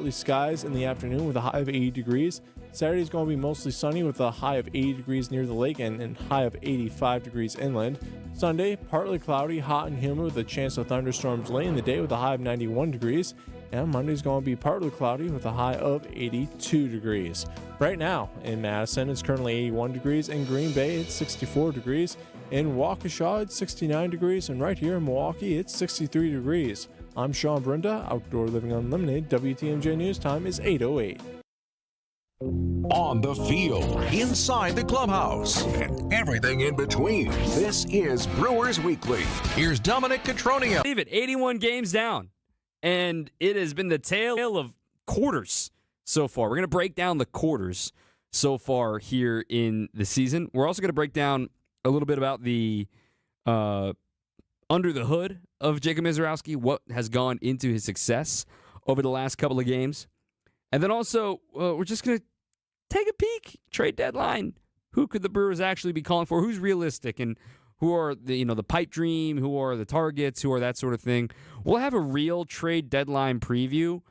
partly skies in the afternoon with a high of 80 degrees. Saturday is going to be mostly sunny with a high of 80 degrees near the lake and high of 85 degrees inland. Sunday, partly cloudy, hot and humid with a chance of thunderstorms late in the day with a high of 91 degrees. And Monday is going to be partly cloudy with a high of 82 degrees. Right now in Madison, it's currently 81 degrees. In Green Bay, it's 64 degrees. In Waukesha, it's 69 degrees. And right here in Milwaukee, it's 63 degrees. I'm Sean Brenda, Outdoor Living Unlimited. WTMJ News Time is 8:08. On the field, inside the clubhouse, and everything in between. This is Brewers Weekly. Here's Dominic Cotroneo. Leave it, 81 games down. And it has been the tale of quarters so far. We're going to break down the quarters so far here in the season. We're also going to break down a little bit about the under the hood of Jacob Misiorowski, what has gone into his success over the last couple of games. And then also, we're just going to take a peek, trade deadline. Who could the Brewers actually be calling for? Who's realistic? And who are the pipe dream? Who are the targets? Who are that sort of thing? We'll have a real trade deadline preview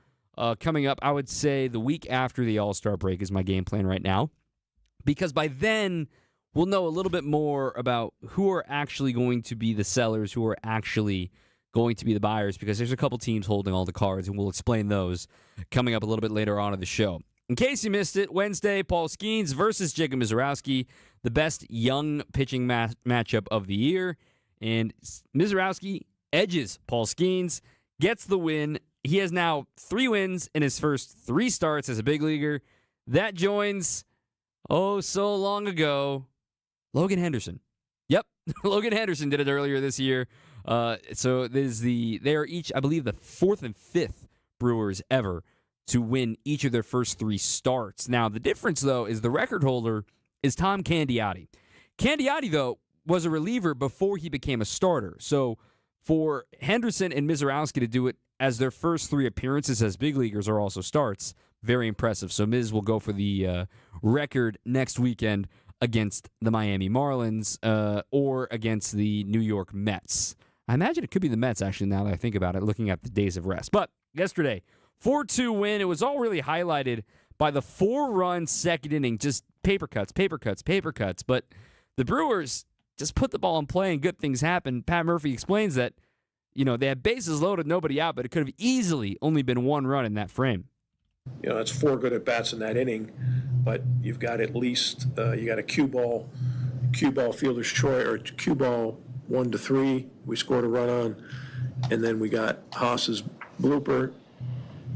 coming up. I would say the week after the All-Star break is my game plan right now, because by then we'll know a little bit more about who are actually going to be the sellers, who are actually going to be the buyers, because there's a couple teams holding all the cards, and we'll explain those coming up a little bit later on in the show. In case you missed it, Wednesday, Paul Skeens versus Jacob Misiorowski, the best young pitching matchup of the year. And Misiorowski edges Paul Skeens, gets the win. He has now 3 wins in his first 3 starts as a big leaguer. That joins, so long ago, Logan Henderson. Yep, Logan Henderson did it earlier this year. So they are each, I believe, the 4th and 5th Brewers ever to win each of their first 3 starts. Now, the difference, though, is the record holder is Tom Candiotti. Candiotti, though, was a reliever before he became a starter. So for Henderson and Misiorowski to do it as their first 3 appearances as big leaguers or also starts, very impressive. So Miz will go for the record next weekend against the Miami Marlins or against the New York Mets. I imagine it could be the Mets, actually, now that I think about it, looking at the days of rest. But yesterday, 4-2 win. It was all really highlighted by the 4-run second inning, just paper cuts. But the Brewers just put the ball in play and good things happen. Pat Murphy explains that, they had bases loaded, nobody out, but it could have easily only been 1 run in that frame. That's 4 good at-bats in that inning, but you've got at least, you got a cue ball fielder's choice, or cue ball 1-3, we scored a run on, and then we got Haas's blooper,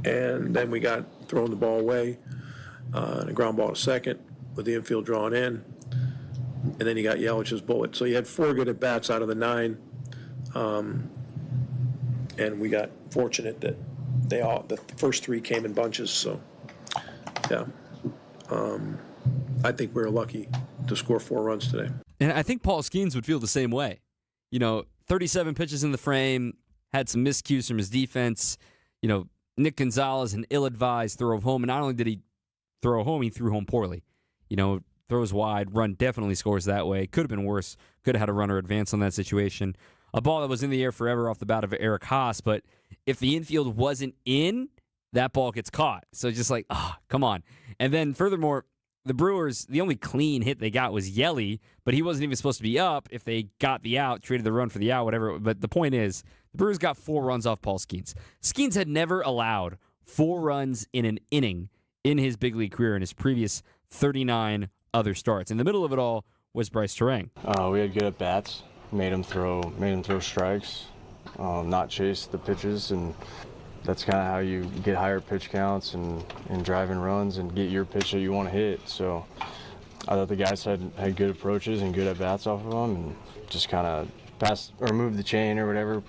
and then we got throwing the ball away, and a ground ball to second with the infield drawn in, and then you got Yelich's bullet. So you had 4 good at-bats out of the 9, and we got fortunate that the first 3 came in bunches. So, yeah, I think we were lucky to score 4 runs today. And I think Paul Skeens would feel the same way. 37 pitches in the frame, had some miscues from his defense. Nick Gonzalez, an ill-advised throw home. And not only did he throw home, he threw home poorly. Throws wide, run definitely scores that way. Could have been worse. Could have had a runner advance on that situation. A ball that was in the air forever off the bat of Eric Haas. But if the infield wasn't in, that ball gets caught. So just like, come on. And then furthermore, the Brewers, the only clean hit they got was Yelly, but he wasn't even supposed to be up if they got the out, traded the run for the out, whatever. But the point is, the Brewers got 4 runs off Paul Skeens. Skeens had never allowed 4 runs in an inning in his big league career in his previous 39 other starts. In the middle of it all was Bryce Terang. We had good at bats, made him throw strikes, not chase the pitches, and that's kind of how you get higher pitch counts and driving runs and get your pitch that you want to hit. So I thought the guys had good approaches and good at bats off of them, and just kind of passed or moved the chain or whatever.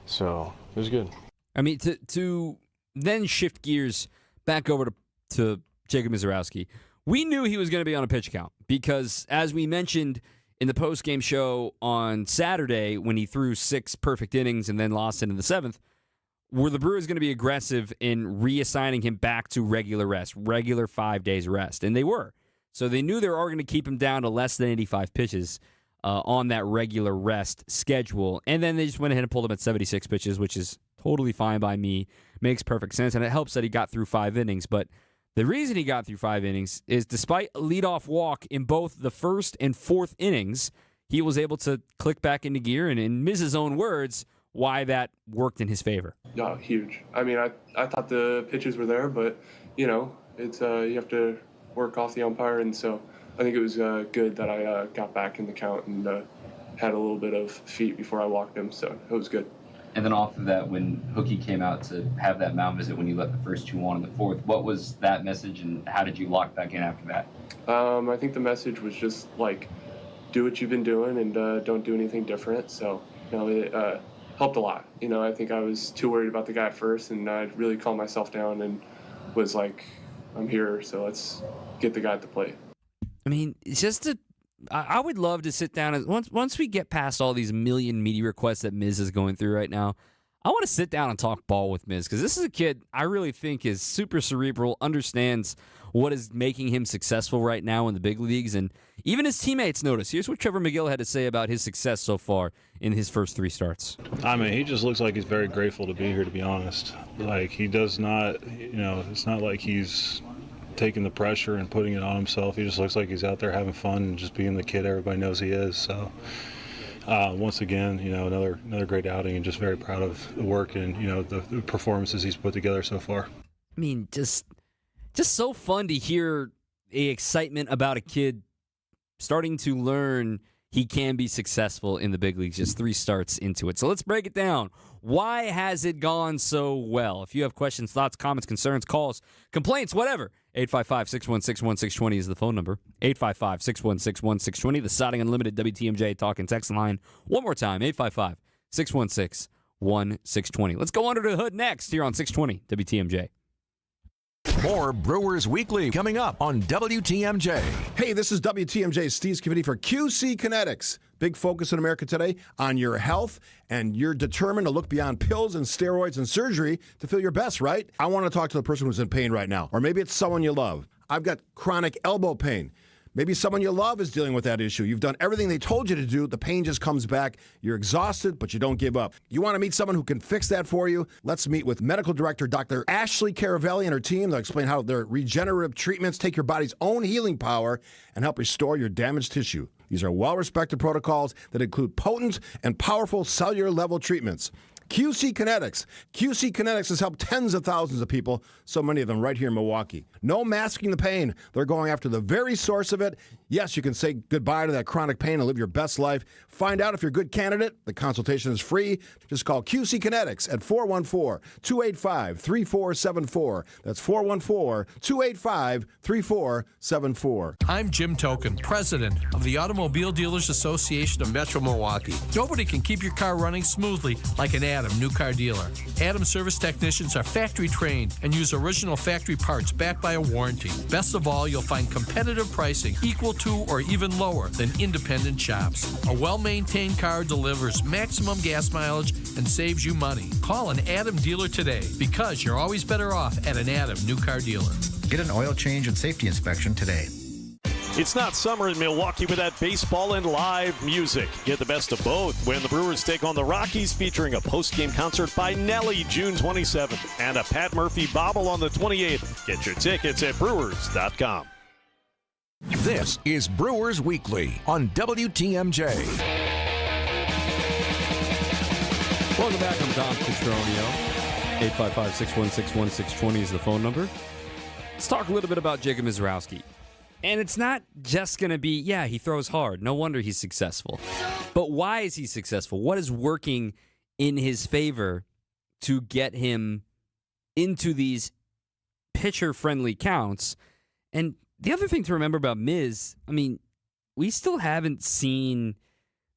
So it was good. I mean, to then shift gears back over to Jacob Misiorowski, we knew he was going to be on a pitch count because, as we mentioned in the post-game show on Saturday when he threw 6 perfect innings and then lost it in the 7th, were the Brewers going to be aggressive in reassigning him back to regular rest, regular 5 days rest? And they were. So they knew they were going to keep him down to less than 85 pitches on that regular rest schedule. And then they just went ahead and pulled him at 76 pitches, which is totally fine by me. Makes perfect sense, and it helps that he got through 5 innings. But the reason he got through 5 innings is despite a leadoff walk in both the first and fourth innings, he was able to click back into gear, and in Miz's own words, why that worked in his favor. No, huge. I mean, I thought the pitches were there, but, it's you have to work off the umpire, and so I think it was good that I got back in the count and had a little bit of feet before I walked him, so it was good. And then off of that, when Hookie came out to have that mound visit when you let the first 2 on in the fourth, what was that message, and how did you lock back in after that? I think the message was just, do what you've been doing and don't do anything different. So, it helped a lot. I think I was too worried about the guy at first, and I really calmed myself down and was like, I'm here, so let's get the guy at the plate. I mean, it's just I would love to sit down and once we get past all these million media requests that Miz is going through right now, I want to sit down and talk ball with Miz, because this is a kid I really think is super cerebral, understands what is making him successful right now in the big leagues, and even his teammates notice. Here's what Trevor McGill had to say about his success so far in his first 3 starts. I mean, he just looks like he's very grateful to be here, to be honest. He does not, it's not like he's taking the pressure and putting it on himself. He just looks like he's out there having fun and just being the kid everybody knows he is. So once again, another great outing, and just very proud of the work and the performances he's put together so far. I mean, just so fun to hear the excitement about a kid starting to learn he can be successful in the big leagues just 3 starts into it. So let's break it down. Why has it gone so well? If you have questions, thoughts, comments, concerns, calls, complaints, whatever, 855-616-1620 is the phone number. 855-616-1620, the Siding Unlimited WTMJ talk and text line. One more time, 855-616-1620. Let's go under the hood next here on 620 WTMJ. More Brewers Weekly coming up on WTMJ. Hey, this is WTMJ's Steve Scavini for QC Kinetics. Big focus in America today on your health, and you're determined to look beyond pills and steroids and surgery to feel your best, right? I want to talk to the person who's in pain right now, or maybe it's someone you love. I've got chronic elbow pain. Maybe someone you love is dealing with that issue. You've done everything they told you to do. The pain just comes back. You're exhausted, but you don't give up. You want to meet someone who can fix that for you? Let's meet with Medical Director Dr. Ashley Caravelli and her team. They'll explain how their regenerative treatments take your body's own healing power and help restore your damaged tissue. These are well-respected protocols that include potent and powerful cellular-level treatments. QC Kinetics. QC Kinetics has helped tens of thousands of people, so many of them right here in Milwaukee. No masking the pain. They're going after the very source of it. Yes, you can say goodbye to that chronic pain and live your best life. Find out if you're a good candidate. The consultation is free. Just call QC Kinetics at 414-285-3474. That's 414-285-3474. I'm Jim Token, president of the Automobile Dealers Association of Metro Milwaukee. Nobody can keep your car running smoothly like an Adam new car dealer. Adam service technicians are factory trained and use original factory parts backed by a warranty. Best of all, you'll find competitive pricing equal to or even lower than independent shops. A well-maintained car delivers maximum gas mileage and saves you money. Call an Adam dealer today, because you're always better off at an Adam new car dealer. Get an oil change and safety inspection today. It's not summer in Milwaukee without baseball and live music. Get the best of both when the Brewers take on the Rockies, featuring a post-game concert by Nelly June 27th and a Pat Murphy bobble on the 28th. Get your tickets at brewers.com. This is Brewers Weekly on WTMJ. Welcome back. I'm Tom Cotroneo. 855-616-1620 is the phone number. Let's talk a little bit about Jacob Mizrowski. And it's not just going to be, he throws hard. No wonder he's successful. But why is he successful? What is working in his favor to get him into these pitcher-friendly counts? And the other thing to remember about Miz, we still haven't seen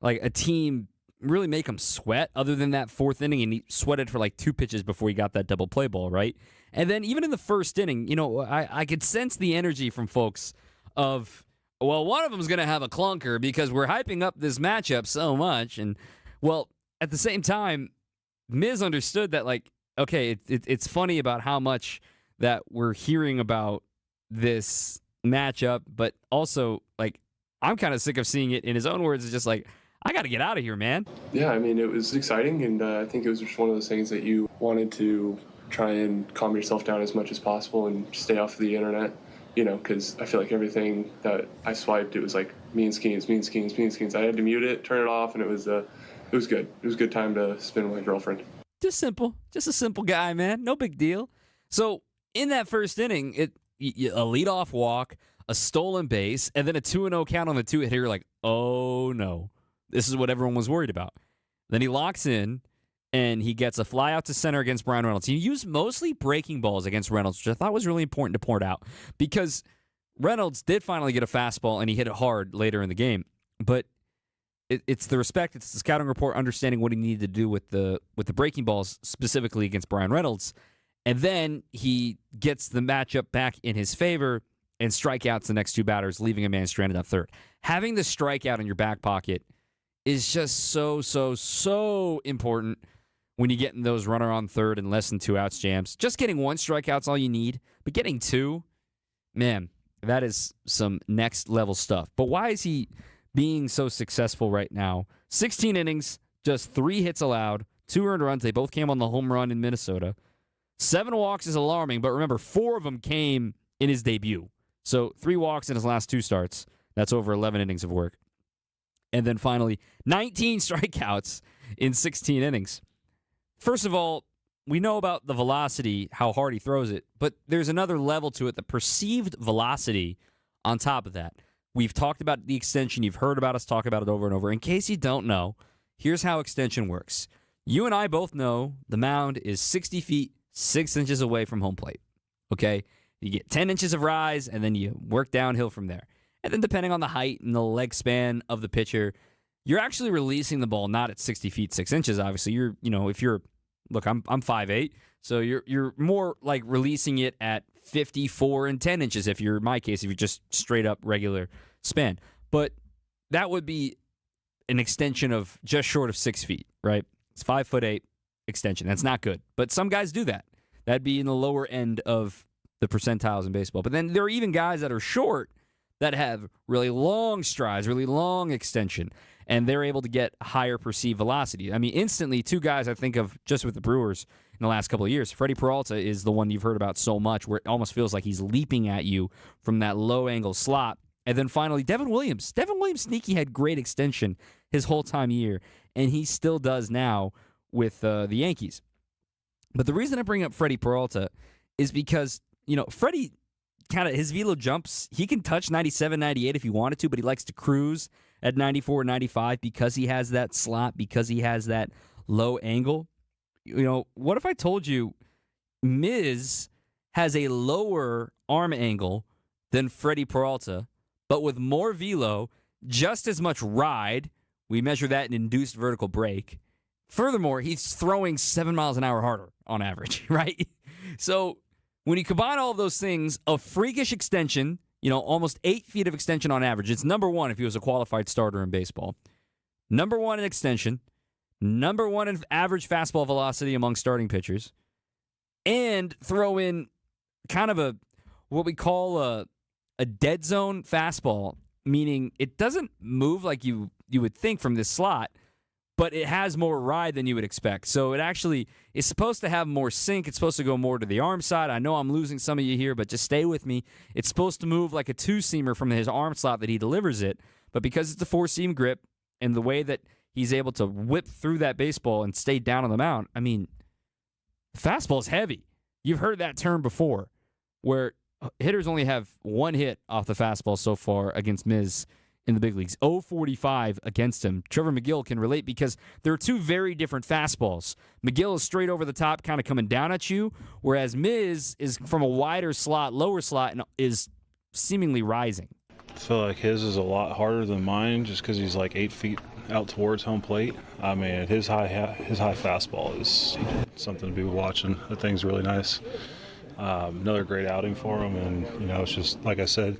a team really make him sweat other than that 4th inning, and he sweated for 2 pitches before he got that double play ball, right? And then even in the 1st inning, I could sense the energy from folks of, one of them is going to have a clunker because we're hyping up this matchup so much. And, at the same time, Miz understood that, it's funny about how much that we're hearing about this matchup, but also, I'm kind of sick of seeing it. In his own words, it's just I got to get out of here, man. Yeah, I mean, it was exciting, and I think it was just one of those things that you wanted to try and calm yourself down as much as possible and stay off the internet, because I feel like everything that I swiped, it was like mean schemes. I had to mute it, turn it off, and it was good. It was a good time to spend with my girlfriend. Just simple. Just a simple guy, man. No big deal. So in that first inning, a leadoff walk, a stolen base, and then a 2-0 count on the 2-hit hitter. Like, oh no, this is what everyone was worried about. Then he locks in, and he gets a fly out to center against Brian Reynolds. He used mostly breaking balls against Reynolds, which I thought was really important to point out because Reynolds did finally get a fastball, and he hit it hard later in the game. But it's the respect, it's the scouting report, understanding what he needed to do with the breaking balls, specifically against Brian Reynolds. And then he gets the matchup back in his favor and strikeouts the next two batters, leaving a man stranded on third. Having the strikeout in your back pocket is just so important when you get in those runner on third and less than 2 outs jams. Just getting 1 strikeout's all you need, but getting 2, man, that is some next level stuff. But why is he being so successful right now? 16 innings, just 3 hits allowed, 2 earned runs. They both came on the home run in Minnesota. 7 walks is alarming, but remember, 4 of them came in his debut. So 3 walks in his last 2 starts. That's over 11 innings of work. And then finally, 19 strikeouts in 16 innings. First of all, we know about the velocity, how hard he throws it, but there's another level to it, the perceived velocity on top of that. We've talked about the extension. You've heard about us talk about it over and over. In case you don't know, here's how extension works. You and I both know the mound is 60 feet, 6 inches away from home plate. Okay? You get 10 inches of rise, and then you work downhill from there. And then depending on the height and the leg span of the pitcher, you're actually releasing the ball not at 60 feet, 6 inches. Obviously, I'm 5'8", so you're more like releasing it at 54 and 10 inches if you're, in my case, if you're just straight up regular span. But that would be an extension of just short of 6 feet, right? It's 5'8" extension. That's not good. But some guys do that. That'd be in the lower end of the percentiles in baseball. But then there are even guys that are short that have really long strides, really long extension, and they're able to get higher perceived velocity. I mean, instantly, 2 guys I think of just with the Brewers in the last couple of years. Freddie Peralta is the one you've heard about so much, where it almost feels like he's leaping at you from that low-angle slot. And then finally, Devin Williams. Devin Williams, sneaky, had great extension his whole time here, and he still does now with the Yankees. But the reason I bring up Freddie Peralta is because, Freddie, kind of his velo jumps, he can touch 97, 98 if he wanted to, but he likes to cruise at 94, 95 because he has that slot, because he has that low angle. What if I told you Miz has a lower arm angle than Freddie Peralta, but with more velo, just as much ride? We measure that in induced vertical break. Furthermore, he's throwing 7 miles an hour harder on average, right? So when you combine all of those things, a freakish extension, almost 8 feet of extension on average. It's number 1 if he was a qualified starter in baseball. Number 1 in extension. Number 1 in average fastball velocity among starting pitchers. And throw in kind of what we call a dead zone fastball, meaning it doesn't move like you would think from this slot, but it has more ride than you would expect. So it actually is supposed to have more sink. It's supposed to go more to the arm side. I know I'm losing some of you here, but just stay with me. It's supposed to move like a 2-seamer from his arm slot that he delivers it, but because it's a 4-seam grip and the way that he's able to whip through that baseball and stay down on the mound, I mean, fastball is heavy. You've heard that term before, where hitters only have 1 hit off the fastball so far against Miz in the big leagues. 0-45 against him. Trevor McGill can relate because there are 2 very different fastballs. McGill is straight over the top, kind of coming down at you, whereas Miz is from a wider slot, lower slot, and is seemingly rising. I feel like his is a lot harder than mine just because he's like 8 feet out towards home plate. I mean, his high fastball is something to be watching. That thing's really nice. Another great outing for him, and it's just like I said,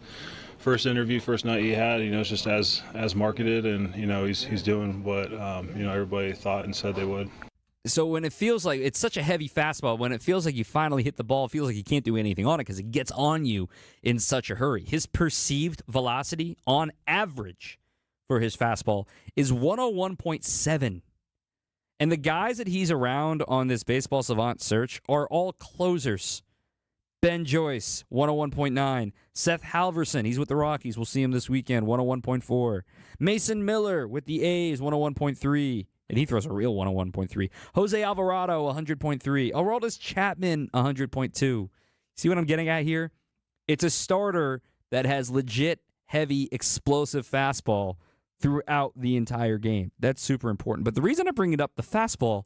first night he had, it's just as marketed, and he's doing what everybody thought and said they would. So when it feels like it's such a heavy fastball, when it feels like you finally hit the ball, it feels like you can't do anything on it because it gets on you in such a hurry. His perceived velocity on average for his fastball is 101.7. And the guys that he's around on this Baseball Savant search are all closers. Ben Joyce, 101.9. Seth Halverson, he's with the Rockies. We'll see him this weekend, 101.4. Mason Miller with the A's, 101.3. And he throws a real 101.3. Jose Alvarado, 100.3. Aroldis Chapman, 100.2. See what I'm getting at here? It's a starter that has legit, heavy, explosive fastball throughout the entire game. That's super important. But the reason I bring it up, the fastball,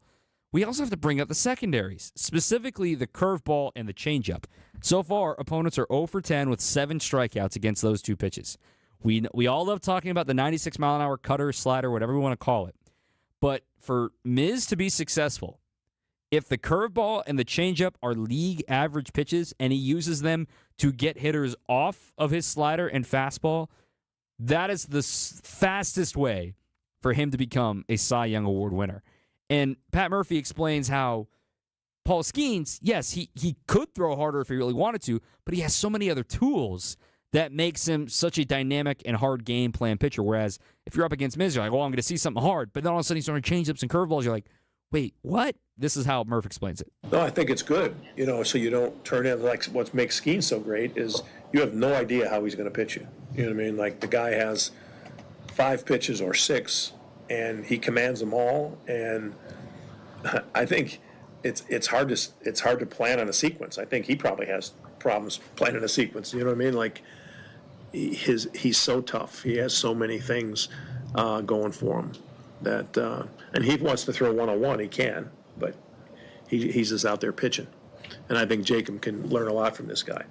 we also have to bring up the secondaries, specifically the curveball and the changeup. So far, opponents are 0 for 10 with 7 strikeouts against those two pitches. We all love talking about the 96-mile-an-hour cutter, slider, whatever we want to call it. But for Miz to be successful, if the curveball and the changeup are league average pitches and he uses them to get hitters off of his slider and fastball, that is the fastest way for him to become a Cy Young Award winner. And Pat Murphy explains how Paul Skeens, yes, he could throw harder if he really wanted to, but he has so many other tools that makes him such a dynamic and hard game plan pitcher. Whereas if you're up against Miz, you're like, well, I'm going to see something hard. But then all of a sudden he's throwing changeups and curveballs. You're like, wait, what? This is how Murph explains it. No, I think it's good, so you don't turn in, like what makes Skeens so great is you have no idea how he's going to pitch you. You know what I mean? Like the guy has 5 pitches or 6, and he commands them all. And I think it's hard to plan on a sequence. I think he probably has problems planning a sequence. You know what I mean? Like he's so tough. He has so many things going for him that, and he wants to throw 101. He can, but he's just out there pitching. And I think Jacob can learn a lot from this guy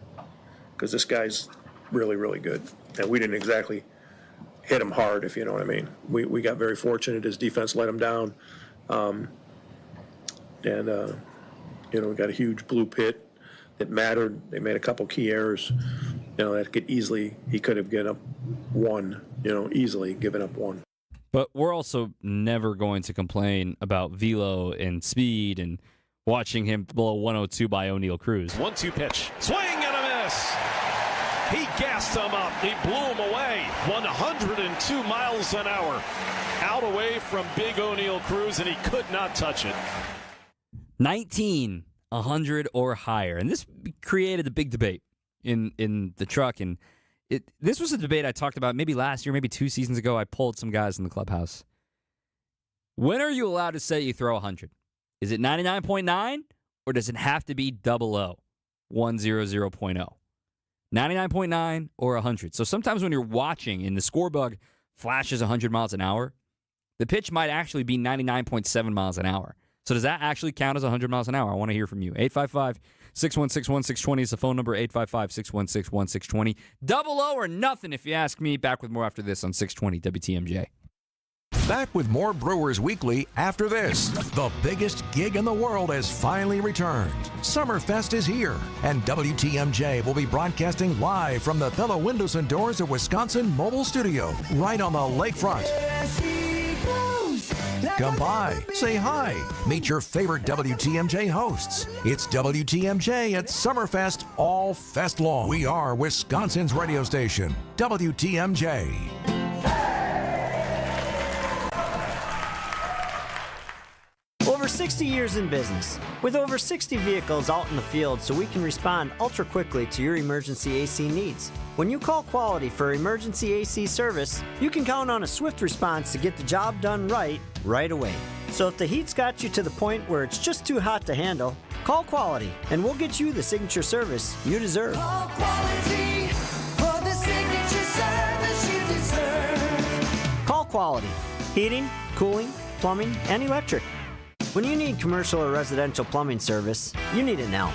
because this guy's really, really good. And we didn't exactly hit him hard, if you know what I mean. We got very fortunate. His defense let him down. We got a huge blue pit that mattered. They made a couple key errors. He could have given up 1, easily given up 1. But we're also never going to complain about velo and speed and watching him blow 102 by O'Neal Cruz. 1-2 pitch. Swing and a miss. He gassed him up. He blew him away. 102 miles an hour. Out away from big O'Neal Cruz, and he could not touch it. 19, 100 or higher. And this created a big debate in the truck. And this was a debate I talked about maybe last year, maybe 2 seasons ago. I polled some guys in the clubhouse. When are you allowed to say you throw 100? Is it 99.9 or does it have to be 00, 100.0? 99.9 or 100. So sometimes when you're watching and the score bug flashes 100 miles an hour, the pitch might actually be 99.7 miles an hour. So does that actually count as 100 miles an hour? I want to hear from you. 855-616-1620 is the phone number, 855-616-1620. 00 or nothing if you ask me. Back with more after this on 620 WTMJ. Back with more Brewers Weekly after this. The biggest gig in the world has finally returned. Summerfest is here, and WTMJ will be broadcasting live from the Pella Windows and Doors of Wisconsin Mobile Studio, right on the lakefront. Come by, say hi, meet your favorite WTMJ hosts. It's WTMJ at Summerfest all fest long. We are Wisconsin's radio station, WTMJ. Over 60 years in business, with over 60 vehicles out in the field so we can respond ultra quickly to your emergency AC needs. When you call Quality for emergency AC service, you can count on a swift response to get the job done right away. So if the heat's got you to the point where it's just too hot to handle, call Quality and we'll get you the signature service you deserve. Call Quality for the signature service you deserve. Call Quality. Heating, cooling, plumbing, and electric. When you need commercial or residential plumbing service, you need it now.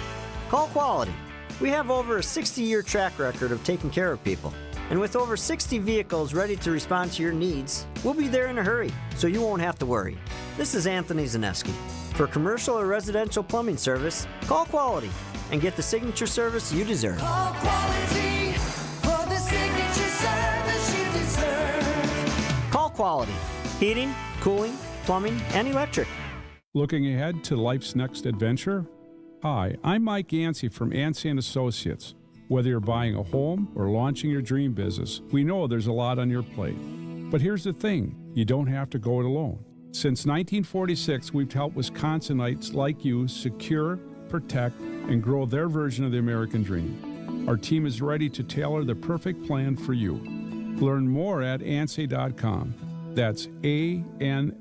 Call Quality. We have over a 60-year track record of taking care of people. And with over 60 vehicles ready to respond to your needs, we'll be there in a hurry, so you won't have to worry. This is Anthony Zaneski. For commercial or residential plumbing service, call Quality and get the signature service you deserve. Call Quality for the signature service you deserve. Call Quality. Heating, cooling, plumbing, and electric. Looking ahead to life's next adventure? Hi, I'm Mike Yancey from Yancey & Associates. Whether you're buying a home or launching your dream business, we know there's a lot on your plate. But here's the thing, you don't have to go it alone. Since 1946, we've helped Wisconsinites like you secure, protect, and grow their version of the American dream. Our team is ready to tailor the perfect plan for you. Learn more at ansay.com. That's ANSAY.com.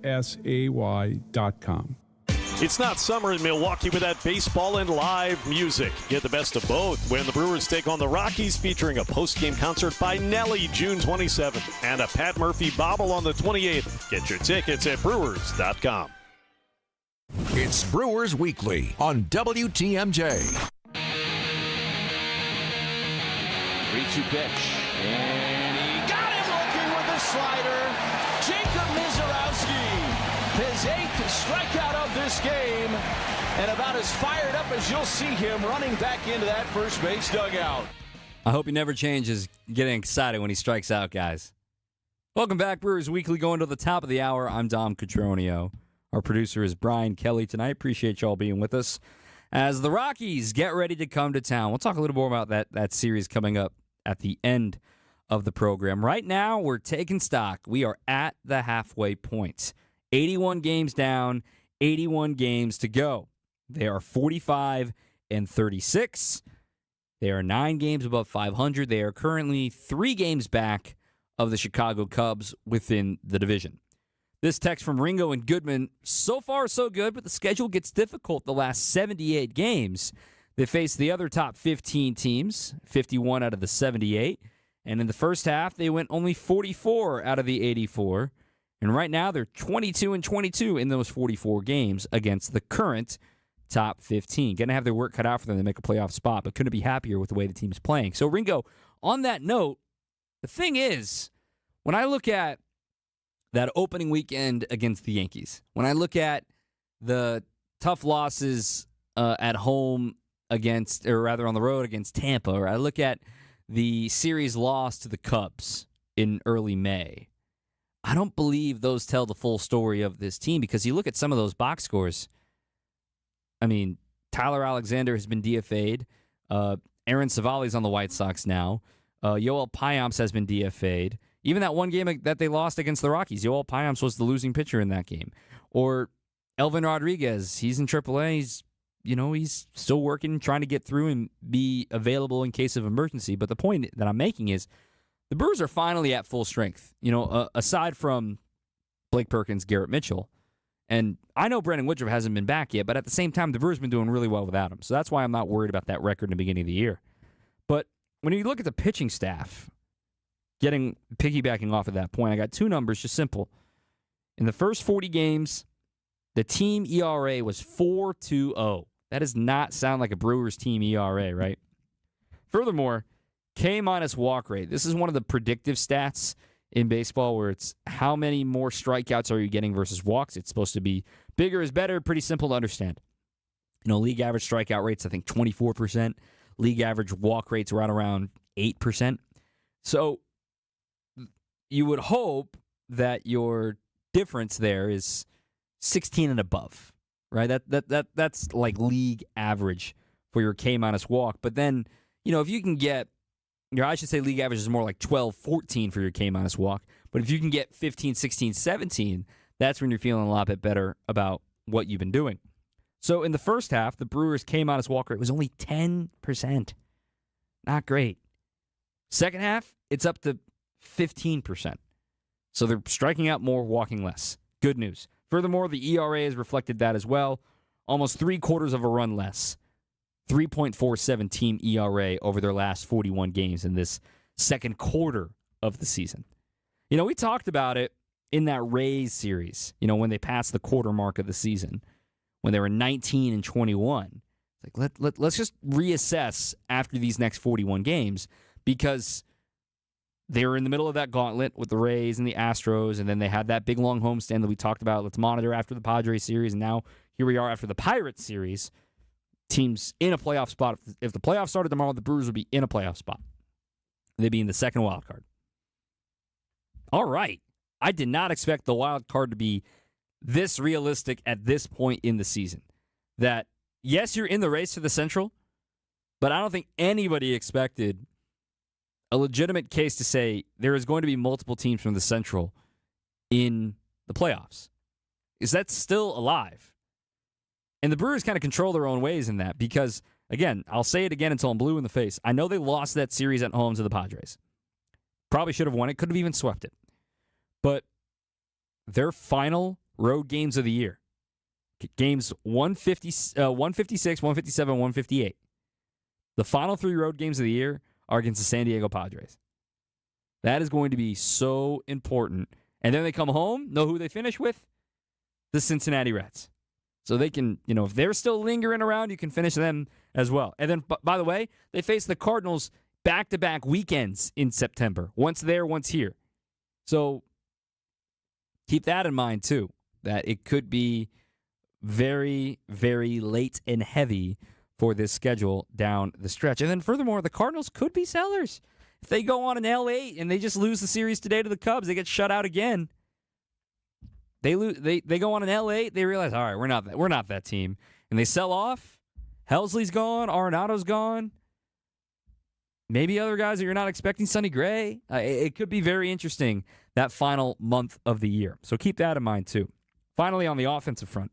It's not summer in Milwaukee without baseball and live music. Get the best of both when the Brewers take on the Rockies, featuring a post-game concert by Nelly June 27th and a Pat Murphy bobble on the 28th. Get your tickets at Brewers.com. It's Brewers Weekly on WTMJ. 3-2 pitch. And he got him looking with a slider. Jacob Mizorowski, his 8th strikeout of this game, and about as fired up as you'll see him running back into that first base dugout. I hope he never changes getting excited when he strikes out, guys. Welcome back, Brewers Weekly, going to the top of the hour. I'm Dom Cotroneo. Our producer is Brian Kelly tonight. Appreciate y'all being with us as the Rockies get ready to come to town. We'll talk a little more about that series coming up at the end of the program. Right now, we're taking stock. We are at the halfway point. 81 games down, 81 games to go. They are 45-36. They are 9 games above 500. They are currently 3 games back of the Chicago Cubs within the division. This text from Ringo and Goodman, so far so good, but the schedule gets difficult the last 78 games. They face the other top 15 teams, 51 out of the 78. And in the first half, they went only 44 out of the 84. And right now, they're 22-22 in those 44 games against the current top 15. Going to have their work cut out for them to make a playoff spot, but couldn't be happier with the way the team is playing. So, Ringo, on that note, the thing is, when I look at that opening weekend against the Yankees, when I look at the tough losses at home against, or rather on the road against Tampa, or I look at the series loss to the Cubs in early May, I don't believe those tell the full story of this team, because you look at some of those box scores. I mean, Tyler Alexander has been DFA'd. Aaron Savali's on the White Sox now. Yoel Payamps has been DFA'd. Even that one game that they lost against the Rockies, Yoel Payamps was the losing pitcher in that game. Or Elvin Rodriguez, he's in AAA. He's still working, trying to get through and be available in case of emergency. But the point that I'm making is the Brewers are finally at full strength. Aside from Blake Perkins, Garrett Mitchell, and I know Brandon Woodruff hasn't been back yet, but at the same time, the Brewers have been doing really well without him. So that's why I'm not worried about that record in the beginning of the year. But when you look at the pitching staff, piggybacking off of that point, I got 2 numbers, just simple. In the first 40 games, the team ERA was 4.20. That does not sound like a Brewers team ERA, right? Furthermore, K- walk rate. This is one of the predictive stats in baseball where it's how many more strikeouts are you getting versus walks. It's supposed to be bigger is better, pretty simple to understand. League average strikeout rates, I think 24%. League average walk rates right around 8%. So you would hope that your difference there is 16 and above, right? That's like league average for your K- walk. But then, if you can get, I should say league average is more like 12, 14 for your K- walk. But if you can get 15, 16, 17, that's when you're feeling a lot bit better about what you've been doing. So in the first half, the Brewers' K- walk rate was only 10%. Not great. Second half, it's up to 15%. So they're striking out more, walking less. Good news. Furthermore, the ERA has reflected that as well. Almost 3/4 of a run less. 3.47 team ERA over their last 41 games in this second quarter of the season. We talked about it in that Rays series, when they passed the quarter mark of the season, when they were 19-21. It's like, let's just reassess after these next 41 games, because they were in the middle of that gauntlet with the Rays and the Astros, and then they had that big long homestand that we talked about. Let's monitor after the Padres series, and now here we are after the Pirates series. Teams in a playoff spot. If the playoffs started tomorrow, the Brewers would be in a playoff spot. They'd be in the second wild card. All right. I did not expect the wild card to be this realistic at this point in the season. That, yes, you're in the race for the Central, but I don't think anybody expected a legitimate case to say there is going to be multiple teams from the Central in the playoffs. Is that still alive? And the Brewers kind of control their own ways in that because, again, I'll say it again until I'm blue in the face. I know they lost that series at home to the Padres. Probably should have won it, could have even swept it. But their final road games of the year, games 156, 157, 158, the final 3 road games of the year are against the San Diego Padres. That is going to be so important. And then they come home, know who they finish with? The Cincinnati Reds. So they can, if they're still lingering around, you can finish them as well. And then, by the way, they face the Cardinals back-to-back weekends in September. Once there, once here. So keep that in mind, too, that it could be very, very late and heavy for this schedule down the stretch. And then furthermore, the Cardinals could be sellers. If they go on an L8 and they just lose the series today to the Cubs, they get shut out again. They go on an L8, they realize, all right, we're not that team. And they sell off. Helsley's gone, Arenado's gone. Maybe other guys that you're not expecting, Sonny Gray. It could be very interesting that final month of the year. So keep that in mind too. Finally, on the offensive front,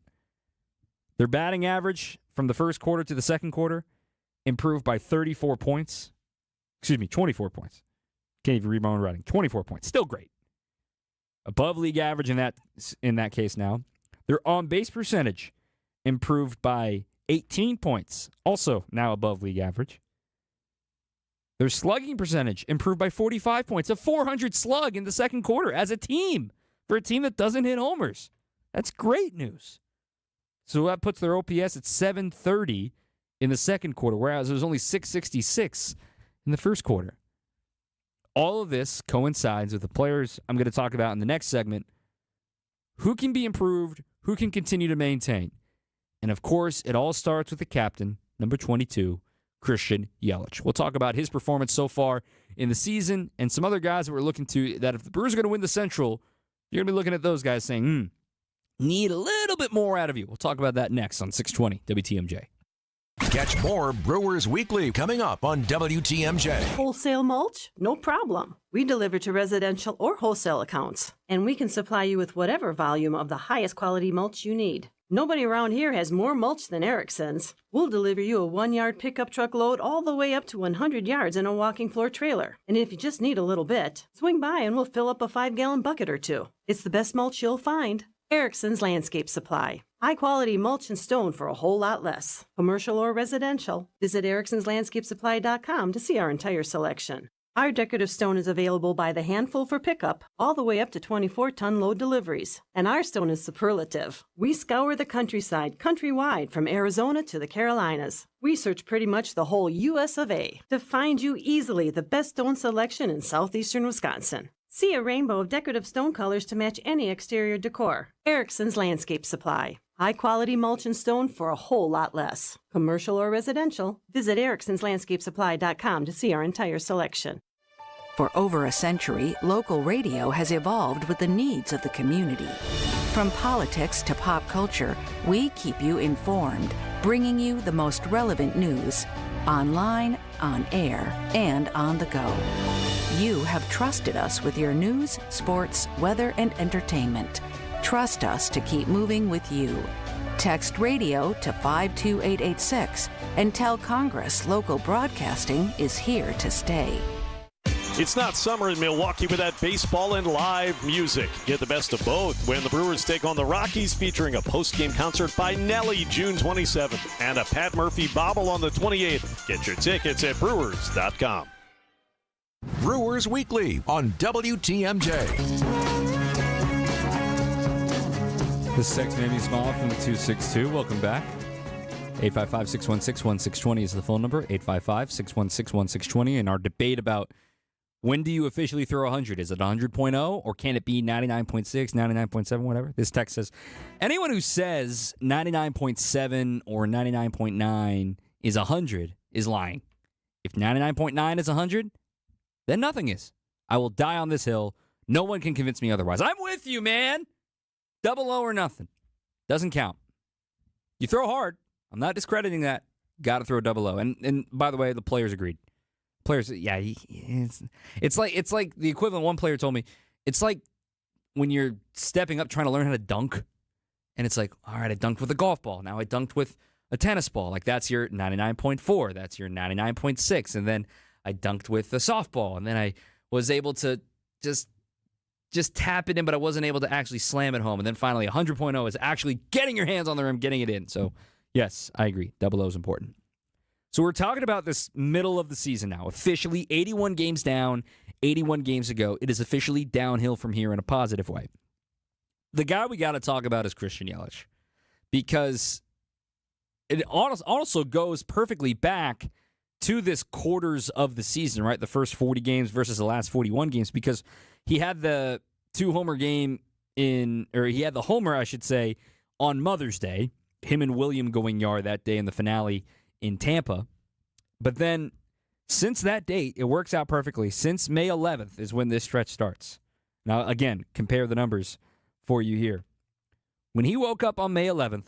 their batting average from the first quarter to the second quarter improved by 34 points. 24 points. Can't even read my own writing. 24 points. Still great. Above league average in that case now. Their on-base percentage improved by 18 points. Also now above league average. Their slugging percentage improved by 45 points. A 400 slug in the second quarter as a team for a team that doesn't hit homers. That's great news. So that puts their OPS at 730 in the second quarter, whereas it was only 666 in the first quarter. All of this coincides with the players I'm going to talk about in the next segment. Who can be improved? Who can continue to maintain? And of course, it all starts with the captain, number 22, Christian Yelich. We'll talk about his performance so far in the season and some other guys that we're looking to, that if the Brewers are going to win the Central, you're going to be looking at those guys saying, need a little bit more out of you. We'll talk about that next on 620 WTMJ. Catch more Brewers Weekly coming up on WTMJ. Wholesale mulch? No problem. We deliver to residential or wholesale accounts, and we can supply you with whatever volume of the highest quality mulch you need. Nobody around here has more mulch than Erickson's. We'll deliver you a 1-yard pickup truck load all the way up to 100 yards in a walking floor trailer. And if you just need a little bit, swing by and we'll fill up a 5-gallon bucket or 2. It's the best mulch you'll find. Erickson's Landscape Supply. High-quality mulch and stone for a whole lot less. Commercial or residential, visit ericksonslandscapesupply.com to see our entire selection. Our decorative stone is available by the handful for pickup, all the way up to 24-ton load deliveries. And our stone is superlative. We scour the countryside, countrywide, from Arizona to the Carolinas. We search pretty much the whole U.S. of A. to find you easily the best stone selection in southeastern Wisconsin. See a rainbow of decorative stone colors to match any exterior decor. Erickson's Landscape Supply. High-quality mulch and stone for a whole lot less. Commercial or residential, visit ericksonslandscapesupply.com to see our entire selection. For over a century, local radio has evolved with the needs of the community. From politics to pop culture, we keep you informed, bringing you the most relevant news, online, on air, and on the go. You have trusted us with your news, sports, weather, and entertainment. Trust us to keep moving with you. Text radio to 52886 and tell Congress local broadcasting is here to stay. It's not summer in Milwaukee without baseball and live music. Get the best of both when the Brewers take on the Rockies, featuring a post-game concert by Nelly June 27th and a Pat Murphy bobble on the 28th. Get your tickets at brewers.com. Brewers Weekly on WTMJ. This is Sex Made Me Smile from the 262. Welcome back. 855-616-1620 is the phone number. 855-616-1620. And our debate about when do you officially throw 100? Is it 100.0 or can it be 99.6, 99.7, whatever? This text says, anyone who says 99.7 or 99.9 is 100 is lying. If 99.9 is 100, then nothing is. I will die on this hill. No one can convince me otherwise. I'm with you, man. 00 or nothing. Doesn't count. You throw hard. I'm not discrediting that. Got to throw 00. And by the way, the players agreed. players, yeah, it's like the equivalent. One player told me it's like when you're stepping up trying to learn how to dunk, and it's like, all right, I dunked with a golf ball. Now I dunked with a tennis ball. Like that's your 99.4. That's your 99.6. And then I dunked with a softball, and then I was able to just tap it in, but I wasn't able to actually slam it home. And then finally, 100.0 is actually getting your hands on the rim, getting it in. So, yes, I agree. Double O is important. So we're talking about this middle of the season now. Officially 81 games down, 81 games ago. It is officially downhill from here in a positive way. The guy we got to talk about is Christian Yelich, because it also goes perfectly back to this quarters of the season, right? The first 40 games versus the last 41 games, because he had the he had the homer, I should say, on Mother's Day, him and William going yard that day in the finale in Tampa. But then since that date, it works out perfectly. Since May 11th is when this stretch starts. Now, again, compare the numbers for you here. When he woke up on May 11th,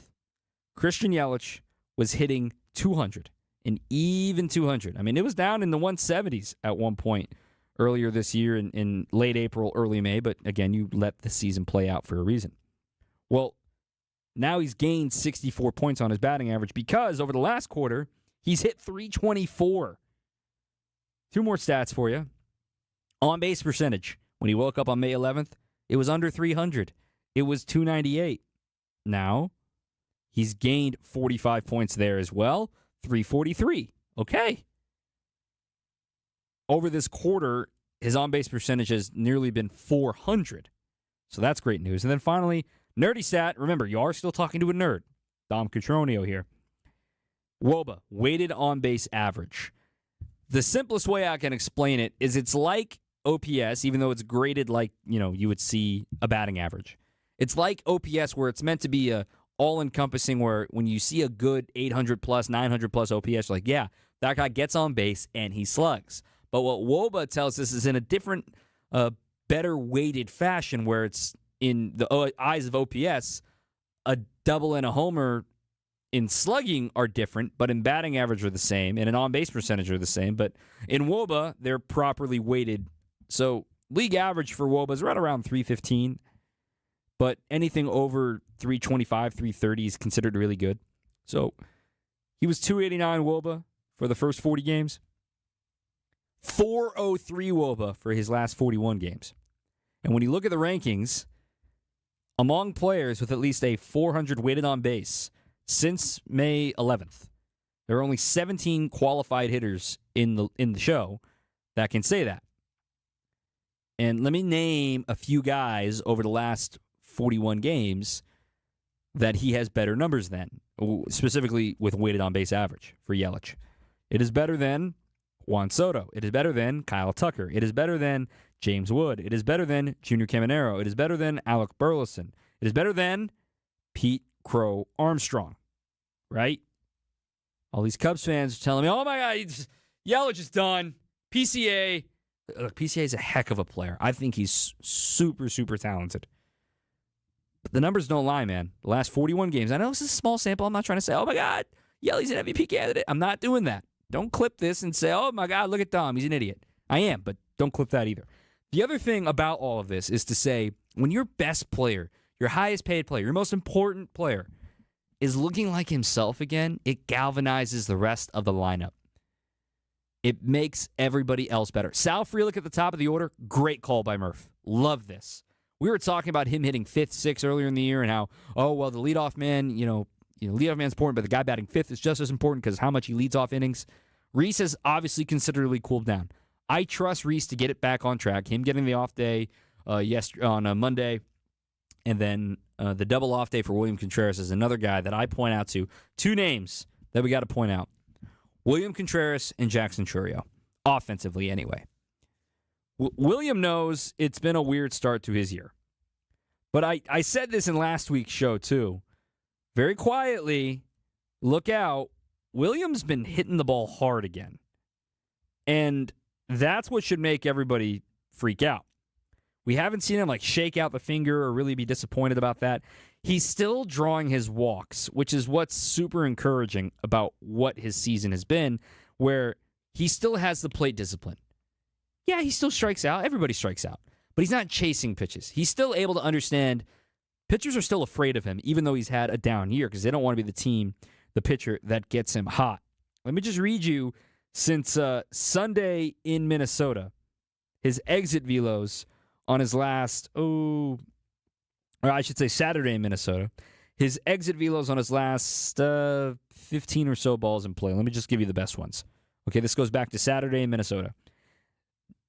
Christian Yelich was hitting 200, an even 200. I mean, it was down in the 170s at one point earlier this year in late April, early May, but again, you let the season play out for a reason. Well, now he's gained 64 points on his batting average because over the last quarter, he's hit 324. Two more stats for you. On-base percentage. When he woke up on May 11th, it was under 300. It was 298. Now, he's gained 45 points there as well. 343. Okay. Over this quarter, his on-base percentage has nearly been 400. So that's great news. And then finally, nerdy stat. Remember, you are still talking to a nerd. Dom Cotroneo here. WOBA, weighted on-base average. The simplest way I can explain it is it's like OPS, even though it's graded like, you would see a batting average. It's like OPS where it's meant to be a all-encompassing where when you see a good 800-plus, 900-plus OPS, like, yeah, that guy gets on base and he slugs. But what WOBA tells us is in a different, better weighted fashion where it's in the eyes of OPS, a double and a homer in slugging are different, but in batting average are the same, and in on-base percentage are the same. But in WOBA, they're properly weighted. So league average for WOBA is right around 315, but anything over 325, 330 is considered really good. So he was 289 WOBA for the first 40 games, 403 WOBA for his last 41 games. And when you look at the rankings, among players with at least a 400 weighted on base since May 11th, there are only 17 qualified hitters in the show that can say that. And let me name a few guys over the last 41 games that he has better numbers than, specifically with weighted on base average for Yelich. It is better than Juan Soto. It is better than Kyle Tucker. It is better than James Wood. It is better than Junior Caminero. It is better than Alec Burleson. It is better than Pete Crow Armstrong, right? All these Cubs fans are telling me, oh my God, Yelich is done. PCA. Look, PCA is a heck of a player. I think he's super, super talented. But the numbers don't lie, man. The last 41 games. I know this is a small sample. I'm not trying to say, oh my God, Yelly's an MVP candidate. I'm not doing that. Don't clip this and say, oh my God, look at Dom. He's an idiot. I am, but don't clip that either. The other thing about all of this is to say, when your best player, your highest paid player, your most important player is looking like himself again, it galvanizes the rest of the lineup. It makes everybody else better. Sal Frelick at the top of the order, great call by Murph. Love this. We were talking about him hitting fifth, sixth earlier in the year and how, oh, well, the leadoff man, leadoff man's important, but the guy batting fifth is just as important because how much he leads off innings. Reese has obviously considerably cooled down. I trust Reese to get it back on track. Him getting the off day on a Monday, and then the double off day for William Contreras is another guy that I point out to. Two names that we got to point out. William Contreras and Jackson Chourio, offensively anyway. William knows it's been a weird start to his year. But I said this in last week's show, too. Very quietly, look out. William's been hitting the ball hard again. And that's what should make everybody freak out. We haven't seen him shake out the finger or really be disappointed about that. He's still drawing his walks, which is what's super encouraging about what his season has been, where he still has the plate discipline. Yeah, he still strikes out. Everybody strikes out. But he's not chasing pitches. He's still able to understand pitchers are still afraid of him, even though he's had a down year, because they don't want to be the pitcher that gets him hot. Let me just read you, since Sunday in Minnesota, his exit velos on his last, Saturday in Minnesota, his exit velos on his last 15 or so balls in play. Let me just give you the best ones. Okay, this goes back to Saturday in Minnesota.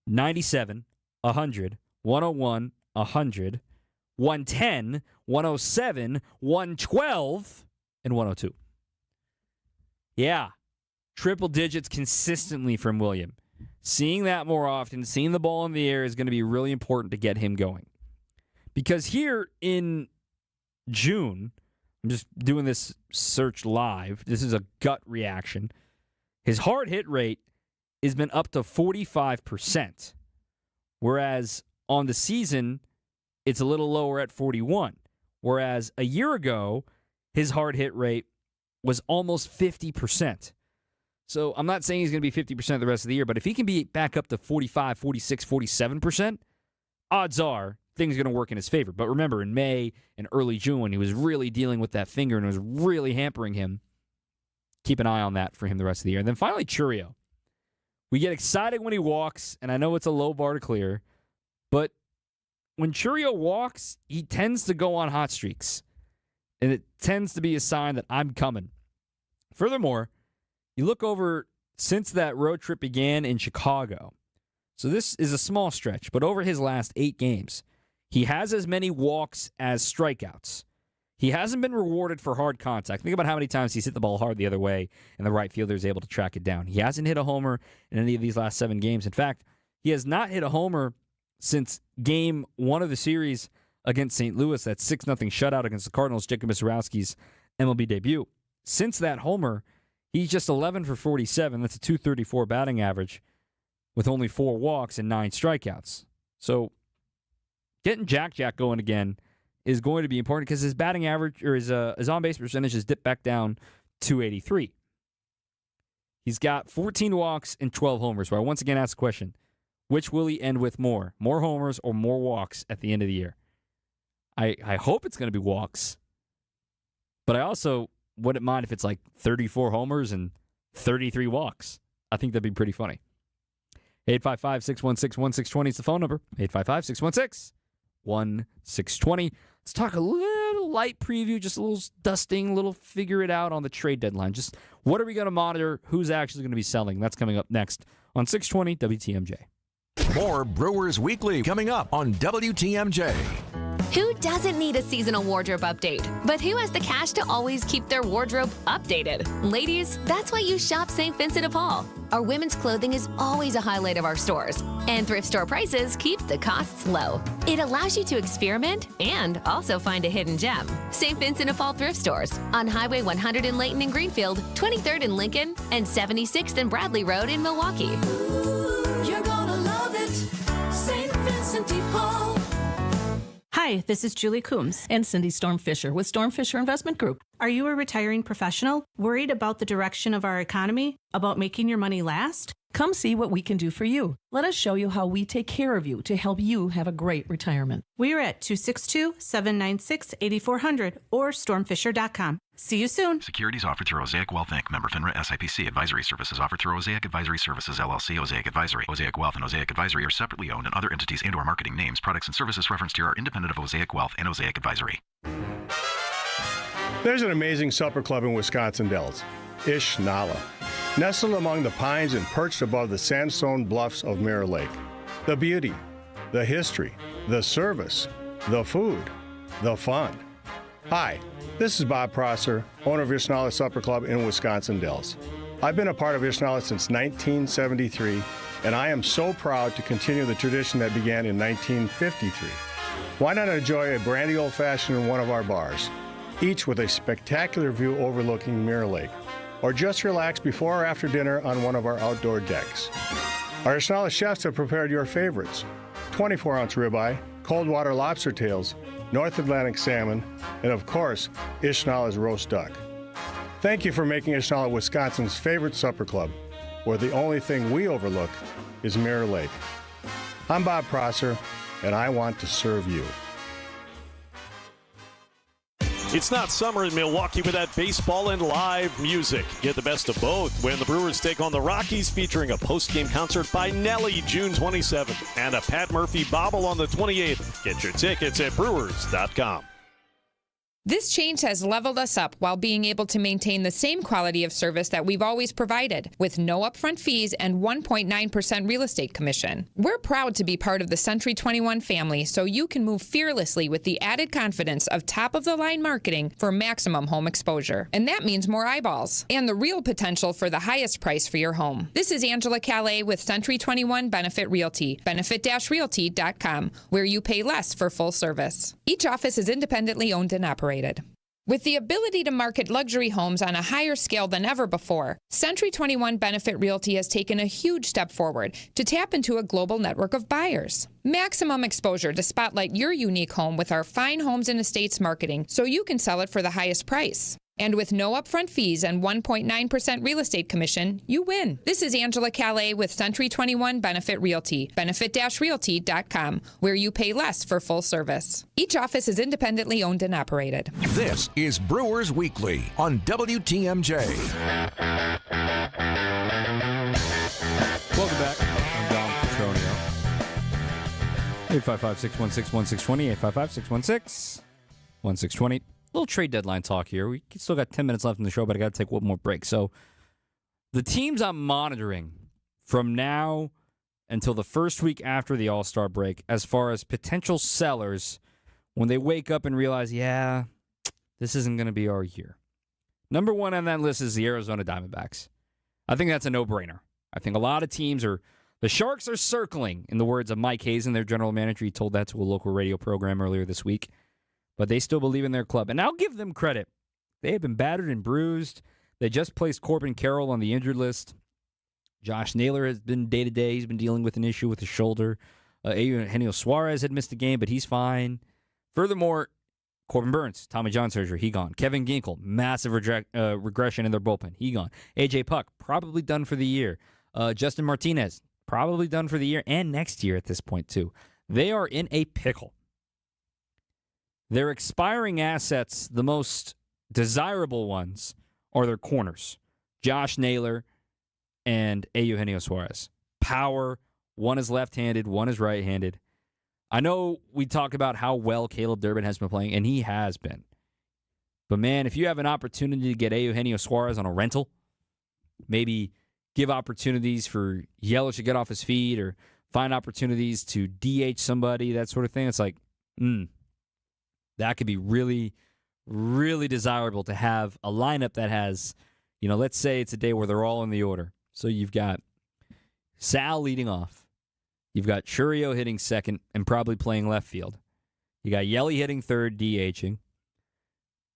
97, 100, 101, 100, 110, 107, 112, and 102. Yeah, triple digits consistently from William. Seeing that more often, seeing the ball in the air is going to be really important to get him going. Because here in June, I'm just doing this search live. This is a gut reaction. His hard hit rate has been up to 45%, whereas on the season, it's a little lower at 41. Whereas a year ago, his hard hit rate was almost 50%. So I'm not saying he's going to be 50% the rest of the year, but if he can be back up to 45, 46, 47%, odds are things are going to work in his favor. But remember, in May and early June, when he was really dealing with that finger and it was really hampering him, keep an eye on that for him the rest of the year. And then finally, Chourio. We get excited when he walks, and I know it's a low bar to clear, but when Chourio walks, he tends to go on hot streaks, and it tends to be a sign that I'm coming. Furthermore, you look over since that road trip began in Chicago. So this is a small stretch, but over his last 8 games, he has as many walks as strikeouts. He hasn't been rewarded for hard contact. Think about how many times he's hit the ball hard the other way, and the right fielder is able to track it down. He hasn't hit a homer in any of these last 7 games. In fact, he has not hit a homer since game 1 of the series against St. Louis, that 6-0 shutout against the Cardinals, Jacob Misiorowski's MLB debut. Since that homer, he's just 11 for 47. That's a .234 batting average with only 4 walks and 9 strikeouts. So getting Jack going again is going to be important because his batting average or his on-base percentage has dipped back down to 83. He's got 14 walks and 12 homers. Where I once again ask the question, which will he end with more? More homers or more walks at the end of the year? I hope it's going to be walks, but I also wouldn't mind if it's like 34 homers and 33 walks. I think that'd be pretty funny. 855-616-1620 is the phone number. 855-616-1620. Let's talk a little light preview, just a little dusting, a little figure it out on the trade deadline. Just what are we going to monitor? Who's actually going to be selling? That's coming up next on 620 WTMJ. More Brewers Weekly coming up on WTMJ. Who doesn't need a seasonal wardrobe update? But who has the cash to always keep their wardrobe updated? Ladies, that's why you shop St. Vincent de Paul. Our women's clothing is always a highlight of our stores, and thrift store prices keep the costs low. It allows you to experiment and also find a hidden gem. St. Vincent de Paul thrift stores on Highway 100 in Layton and Greenfield, 23rd in Lincoln, and 76th and Bradley Road in Milwaukee. You're gonna love it, St. Vincent de Paul. Hi, this is Julie Coombs and Cindy Stormfisher with Stormfisher Investment Group. Are you a retiring professional worried about the direction of our economy, about making your money last? Come see what we can do for you. Let us show you how we take care of you to help you have a great retirement. We are at 262-796-8400 or stormfisher.com. See you soon. Securities offered through Osaic Wealth Inc. Member FINRA SIPC. Advisory services offered through Osaic Advisory Services LLC. Osaic Advisory. Osaic Wealth and Osaic Advisory are separately owned, and other entities and/or marketing names, products, and services referenced here are independent of Osaic Wealth and Osaic Advisory. There's an amazing supper club in Wisconsin Dells, Ish Nala, nestled among the pines and perched above the sandstone bluffs of Mirror Lake. The beauty, the history, the service, the food, the fun. Hi, this is Bob Prosser, owner of Ishnala Supper Club in Wisconsin Dells. I've been a part of Ishnala since 1973, and I am so proud to continue the tradition that began in 1953. Why not enjoy a brandy old-fashioned in one of our bars, each with a spectacular view overlooking Mirror Lake, or just relax before or after dinner on one of our outdoor decks. Our Ishnala chefs have prepared your favorites: 24-ounce ribeye, cold water lobster tails, North Atlantic salmon, and of course, Ishnala's roast duck. Thank you for making Ishnala Wisconsin's favorite supper club. where the only thing we overlook is Mirror Lake. I'm Bob Prosser, and I want to serve you. It's not summer in Milwaukee without baseball and live music. Get the best of both when the Brewers take on the Rockies, featuring a post-game concert by Nelly June 27th and a Pat Murphy bobble on the 28th. Get your tickets at brewers.com. This change has leveled us up while being able to maintain the same quality of service that we've always provided, with no upfront fees and 1.9% real estate commission. We're proud to be part of the Century 21 family, so you can move fearlessly with the added confidence of top-of-the-line marketing for maximum home exposure. And that means more eyeballs and the real potential for the highest price for your home. This is Angela Calais with Century 21 Benefit Realty, benefit-realty.com, where you pay less for full service. Each office is independently owned and operated. With the ability to market luxury homes on a higher scale than ever before, Century 21 Benefit Realty has taken a huge step forward to tap into a global network of buyers. Maximum exposure to spotlight your unique home with our fine homes and estates marketing so you can sell it for the highest price. And with no upfront fees and 1.9% real estate commission, you win. This is Angela Calais with Century 21 Benefit Realty, benefit-realty.com, where you pay less for full service. Each office is independently owned and operated. This is Brewers Weekly on WTMJ. Welcome back. I'm Don Cotroneo. 855-616-1620, 855-616-1620. Little trade deadline talk here. We still got 10 minutes left in the show, but I got to take one more break. So the teams I'm monitoring from now until the first week after the All-Star break, as far as potential sellers, when they wake up and realize, yeah, this isn't going to be our year. Number one on that list is the Arizona Diamondbacks. I think that's a no-brainer. I think a lot of teams are, the Sharks are circling, in the words of Mike Hazen, their general manager. He told that to a local radio program earlier this week. But they still believe in their club. And I'll give them credit. They have been battered and bruised. They just placed Corbin Carroll on the injured list. Josh Naylor has been day-to-day. He's been dealing with an issue with his shoulder. Eugenio Suarez had missed a game, but he's fine. Furthermore, Corbin Burns, Tommy John surgery, he gone. Kevin Ginkel, massive regression in their bullpen, he gone. A.J. Puck, probably done for the year. Justin Martinez, probably done for the year and next year at this point, too. They are in a pickle. Their expiring assets, the most desirable ones, are their corners. Josh Naylor and Eugenio Suarez. Power. One is left-handed, one is right-handed. I know we talk about how well Caleb Durbin has been playing, and he has been. But, man, if you have an opportunity to get Eugenio Suarez on a rental, maybe give opportunities for Yelich to get off his feet or find opportunities to DH somebody, that sort of thing, it's like, that could be really, really desirable to have a lineup that has, let's say it's a day where they're all in the order. So you've got Sal leading off. You've got Churio hitting second and probably playing left field. You got Yelly hitting third, DHing.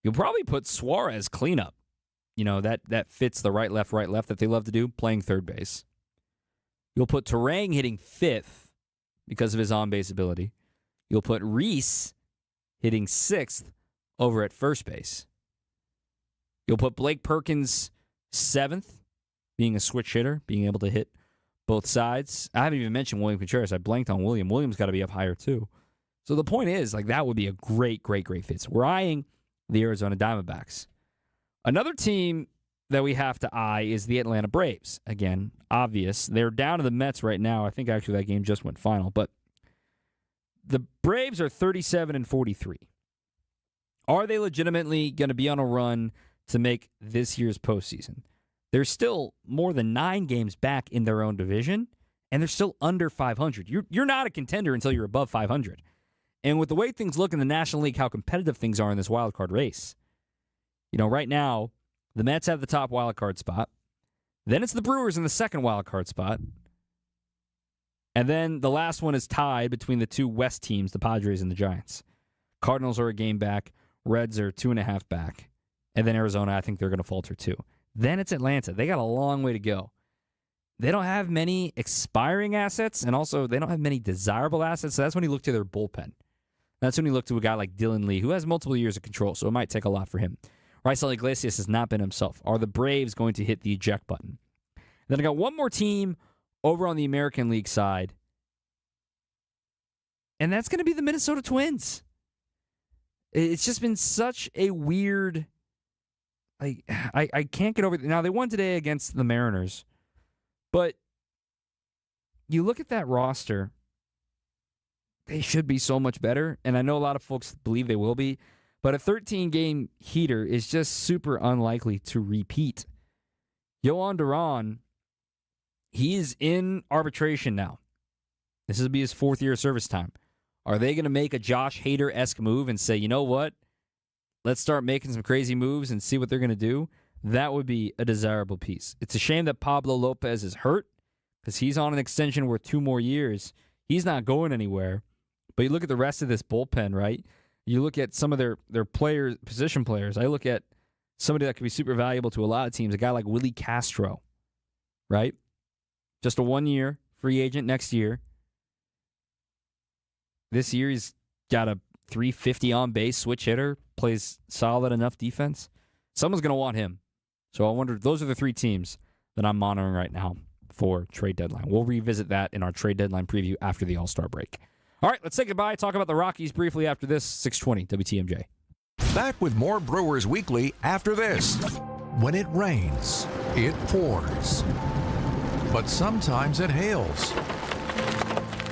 You'll probably put Suarez cleanup. That fits the right, left that they love to do, playing third base. You'll put Terang hitting fifth because of his on-base ability. You'll put Reese hitting sixth over at first base. You'll put Blake Perkins seventh, being a switch hitter, being able to hit both sides. I haven't even mentioned William Contreras. I blanked on William. William's got to be up higher, too. So the point is, that would be a great, great, great fit. So we're eyeing the Arizona Diamondbacks. Another team that we have to eye is the Atlanta Braves. Again, obvious. They're down to the Mets right now. I think actually that game just went final, but the Braves are 37-43. Are they legitimately going to be on a run to make this year's postseason? They're still more than 9 games back in their own division, and they're still under 500. You're not a contender until you're above 500. And with the way things look in the National League, how competitive things are in this wild card race, right now, the Mets have the top wild card spot. Then it's the Brewers in the second wild card spot. And then the last one is tied between the two West teams, the Padres and the Giants. Cardinals are a game back. Reds are 2.5 back. And then Arizona, I think they're going to falter too. Then it's Atlanta. They got a long way to go. They don't have many expiring assets, and also they don't have many desirable assets, so that's when you look to their bullpen. That's when you look to a guy like Dylan Lee, who has multiple years of control, so it might take a lot for him. Raisel Iglesias has not been himself. Are the Braves going to hit the eject button? Then I got one more team over on the American League side, and that's going to be the Minnesota Twins. It's just been such a weird... I can't get over it. Now, they won today against the Mariners, but you look at that roster, they should be so much better, and I know a lot of folks believe they will be, but a 13-game heater is just super unlikely to repeat. Yohan Duran, he is in arbitration now. This will be his 4th year of service time. Are they going to make a Josh Hader-esque move and say, you know what? Let's start making some crazy moves and see what they're going to do? That would be a desirable piece. It's a shame that Pablo Lopez is hurt because he's on an extension worth 2 more years. He's not going anywhere. But you look at the rest of this bullpen, right? You look at some of their players, position players. I look at somebody that could be super valuable to a lot of teams, a guy like Willie Castro, right? Just a 1-year free agent next year. This year he's got a 350 on base switch hitter, plays solid enough defense. Someone's going to want him. So I wonder, those are the 3 teams that I'm monitoring right now for trade deadline. We'll revisit that in our trade deadline preview after the All-Star break. All right, let's say goodbye. Talk about the Rockies briefly after this. 620 WTMJ. Back with more Brewers Weekly after this. When it rains, it pours. But sometimes it hails.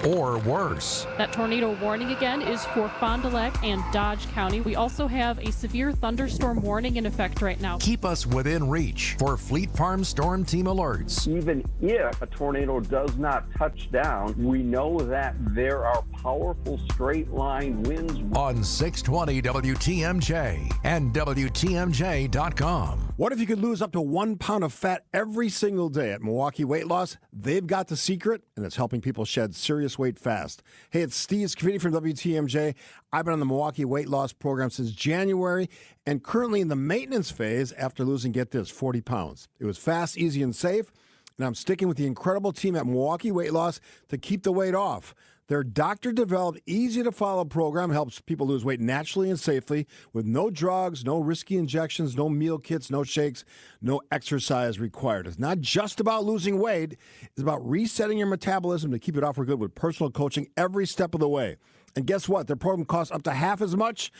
Or worse. That tornado warning again is for Fond du Lac and Dodge County. We also have a severe thunderstorm warning in effect right now. Keep us within reach for Fleet Farm Storm Team alerts. Even if a tornado does not touch down, we know that there are powerful straight line winds. On 620 WTMJ and WTMJ.com. What if you could lose up to 1 pound of fat every single day? At Milwaukee Weight Loss, they've got the secret, and it's helping people shed serious weight fast. Hey, it's Steve Scavini from WTMJ. I've been on the Milwaukee Weight Loss program since January and currently in the maintenance phase after losing, get this, 40 pounds. It was fast, easy, and safe, and I'm sticking with the incredible team at Milwaukee Weight Loss to keep the weight off. Their doctor-developed, easy-to-follow program helps people lose weight naturally and safely with no drugs, no risky injections, no meal kits, no shakes, no exercise required. It's not just about losing weight. It's about resetting your metabolism to keep it off for good with personal coaching every step of the way. And guess what? Their program costs up to half as much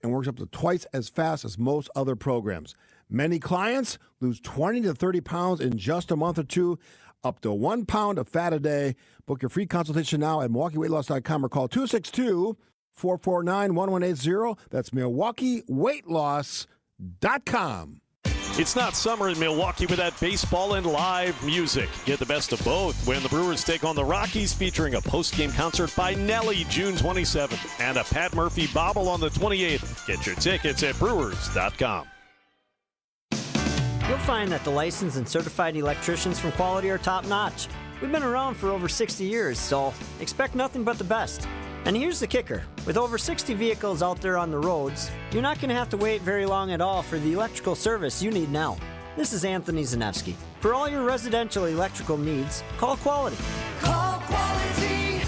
and works up to twice as fast as most other programs. Many clients lose 20 to 30 pounds in just a month or two, up to 1 pound of fat a day. Book your free consultation now at MilwaukeeWeightLoss.com or call 262-449-1180. That's MilwaukeeWeightLoss.com. It's not summer in Milwaukee without baseball and live music. Get the best of both when the Brewers take on the Rockies, featuring a post-game concert by Nelly June 27th and a Pat Murphy bobble on the 28th. Get your tickets at Brewers.com. You'll find that the licensed and certified electricians from Quality are top-notch. We've been around for over 60 years, so expect nothing but the best. And here's the kicker. With over 60 vehicles out there on the roads, you're not going to have to wait very long at all for the electrical service you need now. This is Anthony Zanevsky. For all your residential electrical needs, call Quality. Call Quality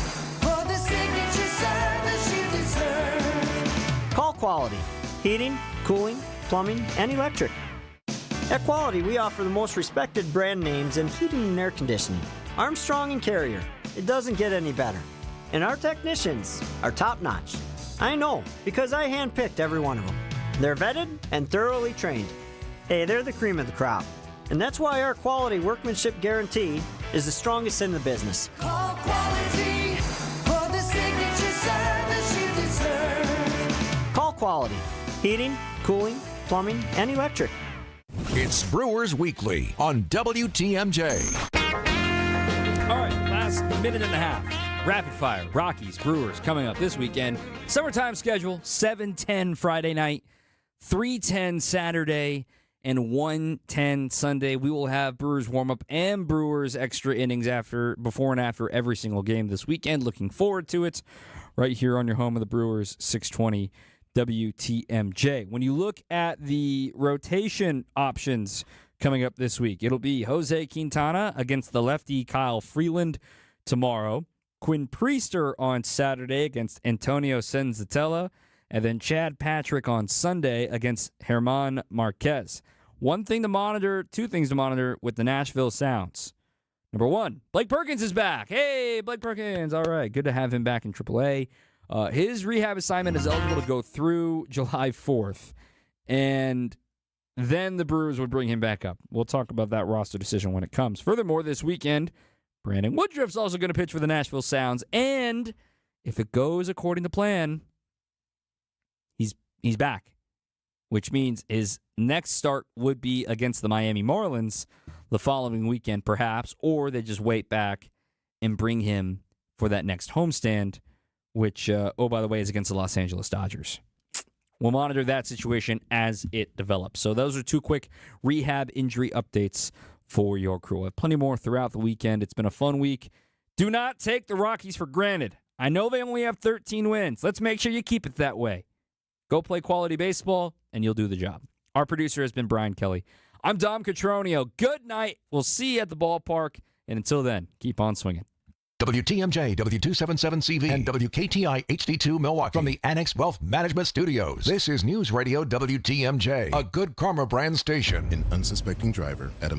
for the signature service you deserve. Call Quality. Heating, cooling, plumbing, and electric. At Quality, we offer the most respected brand names in heating and air conditioning. Armstrong and Carrier. It doesn't get any better. And our technicians are top-notch. I know, because I handpicked every one of them. They're vetted and thoroughly trained. Hey, they're the cream of the crop. And that's why our quality workmanship guarantee is the strongest in the business. Call Quality for the signature service you deserve. Call Quality. Heating, cooling, plumbing, and electric. It's Brewers Weekly on WTMJ. All right, last minute and a half. Rapid fire, Rockies, Brewers coming up this weekend. Summertime schedule, 7:10 Friday night, 3:10 Saturday, and 1:10 Sunday. We will have Brewers warm-up and Brewers extra innings before and after every single game this weekend. Looking forward to it right here on your home of the Brewers, 620 WTMJ. When you look at the rotation options coming up this week, it'll be Jose Quintana against the lefty Kyle Freeland tomorrow, Quinn Priester on Saturday against Antonio Senzatella, and then Chad Patrick on Sunday against German Marquez. Two things to monitor with the Nashville Sounds. Number one, Blake Perkins is back. Hey, Blake Perkins. All right, good to have him back in AAA. His rehab assignment is eligible to go through July 4th, and then the Brewers would bring him back up. We'll talk about that roster decision when it comes. Furthermore, this weekend, Brandon Woodruff's also going to pitch for the Nashville Sounds, and if it goes according to plan, he's back, which means his next start would be against the Miami Marlins the following weekend, perhaps, or they just wait back and bring him for that next homestand, which, by the way, is against the Los Angeles Dodgers. We'll monitor that situation as it develops. So those are two quick rehab injury updates for your crew. We'll have plenty more throughout the weekend. It's been a fun week. Do not take the Rockies for granted. I know they only have 13 wins. Let's make sure you keep it that way. Go play quality baseball, and you'll do the job. Our producer has been Brian Kelly. I'm Dom Cotroneo. Good night. We'll see you at the ballpark. And until then, keep on swinging. WTMJ, W277CV, and WKTI HD2 Milwaukee. From the Annex Wealth Management Studios, this is News Radio WTMJ, a Good Karma brand station. An unsuspecting driver at a